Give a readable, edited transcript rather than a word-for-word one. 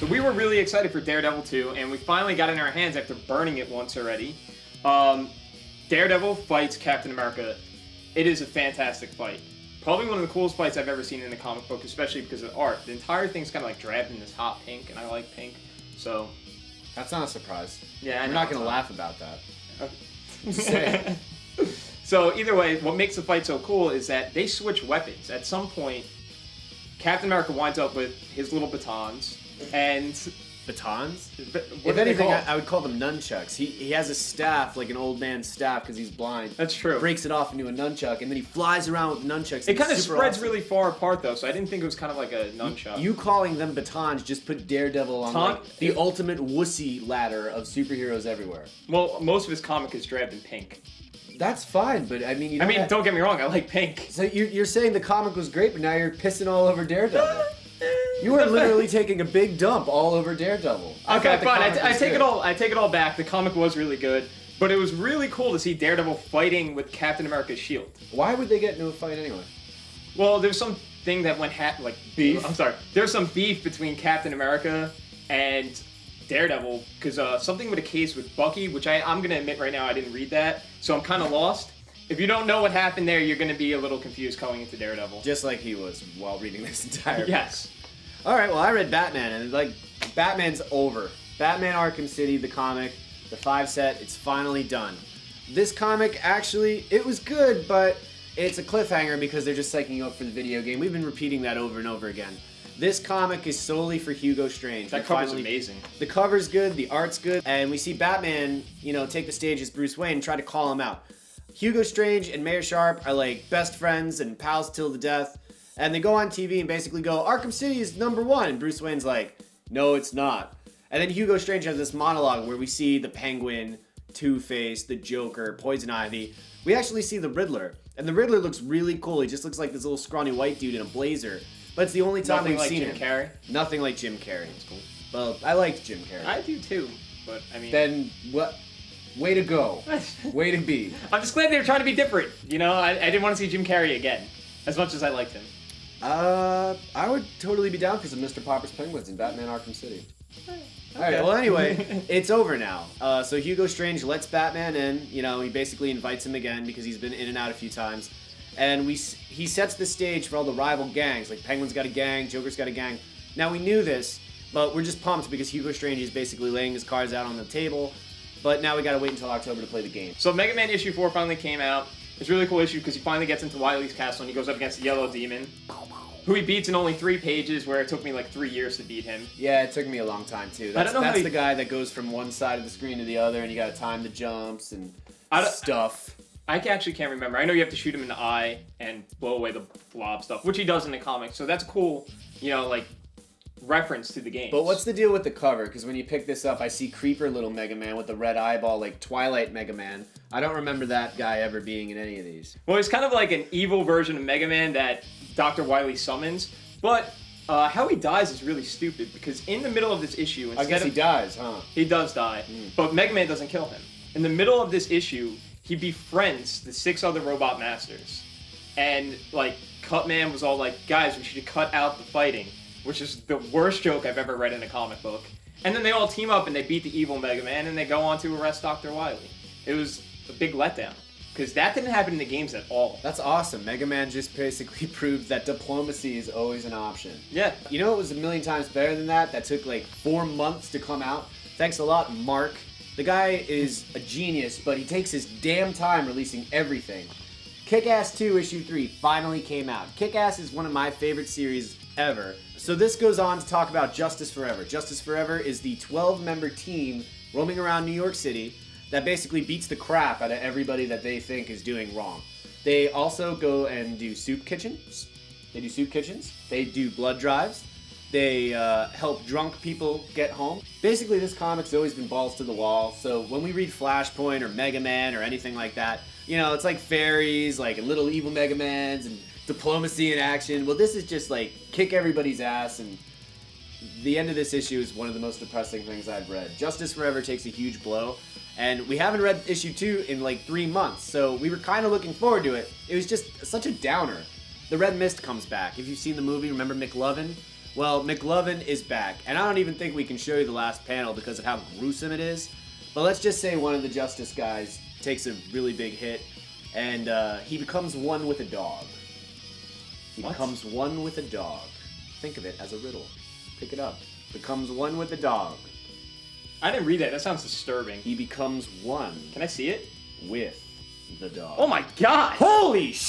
So we were really excited for Daredevil 2, and we finally got it in our hands after burning it once already. Daredevil fights Captain America. It is a fantastic fight. Probably one of the coolest fights I've ever seen in a comic book, especially because of the art. The entire thing's kind of like draped in this hot pink, and I like pink, so... That's not a surprise. Yeah, We're not going to laugh about that. Okay. So either way, what makes the fight so cool is that they switch weapons. At some point, Captain America winds up with his little batons, and... Batons? What if anything, I would call them nunchucks. He has a staff, like an old man's staff, because he's blind. That's true. Breaks it off into a nunchuck, and then he flies around with nunchucks. It kind of spreads awesome. really far apart, though, so I didn't think it was kind of like a nunchuck. You calling them batons just put Daredevil on like, the ultimate wussy ladder of superheroes everywhere. Well, most of his comic is draped in pink. That's fine, but I mean... don't get me wrong, I like pink. So you're saying the comic was great, but now you're pissing all over Daredevil. You are literally taking a big dump all over Daredevil. Okay, fine. I take it all. I take it all back. The comic was really good, but it was really cool to see Daredevil fighting with Captain America's shield. Why would they get into a fight anyway? Well, there's some thing that went beef. I'm sorry. There's some beef between Captain America and Daredevil because something with a case with Bucky, which I'm gonna admit right now I didn't read that, so I'm kind of lost. If you don't know what happened there, you're gonna be a little confused going into Daredevil. Just like he was while reading this entire book. Yes. All right, well, I read Batman, and Batman's over. Batman Arkham City, the comic, the 5-set, it's finally done. This comic, actually, it was good, but it's a cliffhanger because they're just psyching you up for the video game. We've been repeating that over and over again. This comic is solely for Hugo Strange. That cover's amazing. The cover's good, the art's good, and we see Batman, take the stage as Bruce Wayne and try to call him out. Hugo Strange and Mayor Sharp are like best friends and pals till the death. And they go on TV and basically go, Arkham City is #1. And Bruce Wayne's like, no, it's not. And then Hugo Strange has this monologue where we see the Penguin, Two-Face, the Joker, Poison Ivy. We actually see the Riddler. And the Riddler looks really cool. He just looks like this little scrawny white dude in a blazer. But it's the only time we've seen him. Nothing like Jim Carrey? Nothing like Jim Carrey. That's cool. Well, I liked Jim Carrey. I do too, but I mean... Then, what? Way to go. Way to be. I'm just glad they were trying to be different. I didn't want to see Jim Carrey again, as much as I liked him. I would totally be down for some Mr. Popper's Penguins in Batman Arkham City. Okay. Alright, well anyway, it's over now. So Hugo Strange lets Batman in, he basically invites him again because he's been in and out a few times. And he sets the stage for all the rival gangs, like Penguin's got a gang, Joker's got a gang. Now we knew this, but we're just pumped because Hugo Strange is basically laying his cards out on the table. But now we gotta wait until October to play the game. So Megaman issue 4 finally came out. It's a really cool issue because he finally gets into Wily's castle and he goes up against the Yellow Demon, who he beats in only 3 pages, where it took me like 3 years to beat him. Yeah, it took me a long time too. That's the guy that goes from one side of the screen to the other, and you gotta time the jumps and stuff. I actually can't remember. I know you have to shoot him in the eye and blow away the blob stuff, which he does in the comics. So that's cool, reference to the game. But what's the deal with the cover? Because when you pick this up, I see Creeper Little Mega Man with the red eyeball, like Twilight Mega Man. I don't remember that guy ever being in any of these. Well, he's kind of like an evil version of Mega Man that Dr. Wily summons, but how he dies is really stupid because in the middle of this issue, I guess he dies, huh? He does die, but Mega Man doesn't kill him. In the middle of this issue, he befriends the 6 other robot masters, and Cutman was all like, "Guys, we should cut out the fighting," which is the worst joke I've ever read in a comic book. And then they all team up and they beat the evil Mega Man and they go on to arrest Dr. Wily. It was a big letdown. Because that didn't happen in the games at all. That's awesome. Mega Man just basically proved that diplomacy is always an option. Yeah. You know what was a million times better than that? That took 4 months to come out? Thanks a lot, Mark. The guy is a genius, but he takes his damn time releasing everything. Kick-Ass 2 issue 3 finally came out. Kick-Ass is one of my favorite series ever. So this goes on to talk about Justice Forever. Justice Forever is the 12-member team roaming around New York City that basically beats the crap out of everybody that they think is doing wrong. They also go and do soup kitchens. They do blood drives. They help drunk people get home. Basically, this comic's always been balls to the wall. So when we read Flashpoint or Mega Man or anything like that, it's like fairies, like little evil Mega Mans and diplomacy in action. Well, this is just kick everybody's ass, and the end of this issue is one of the most depressing things I've read. Justice Forever takes a huge blow, and we haven't read issue 2 in 3 months, so we were kind of looking forward to it. It was just such a downer. The Red Mist comes back. If you've seen the movie, remember McLovin? Well, McLovin is back, and I don't even think we can show you the last panel because of how gruesome it is. But let's just say one of the Justice guys takes a really big hit, and he becomes one with a dog. He becomes one with a dog. Think of it as a riddle. Pick it up. Becomes one with a dog. I didn't read that. That sounds disturbing. He becomes one Can I see it? with the dog. Oh my god! Holy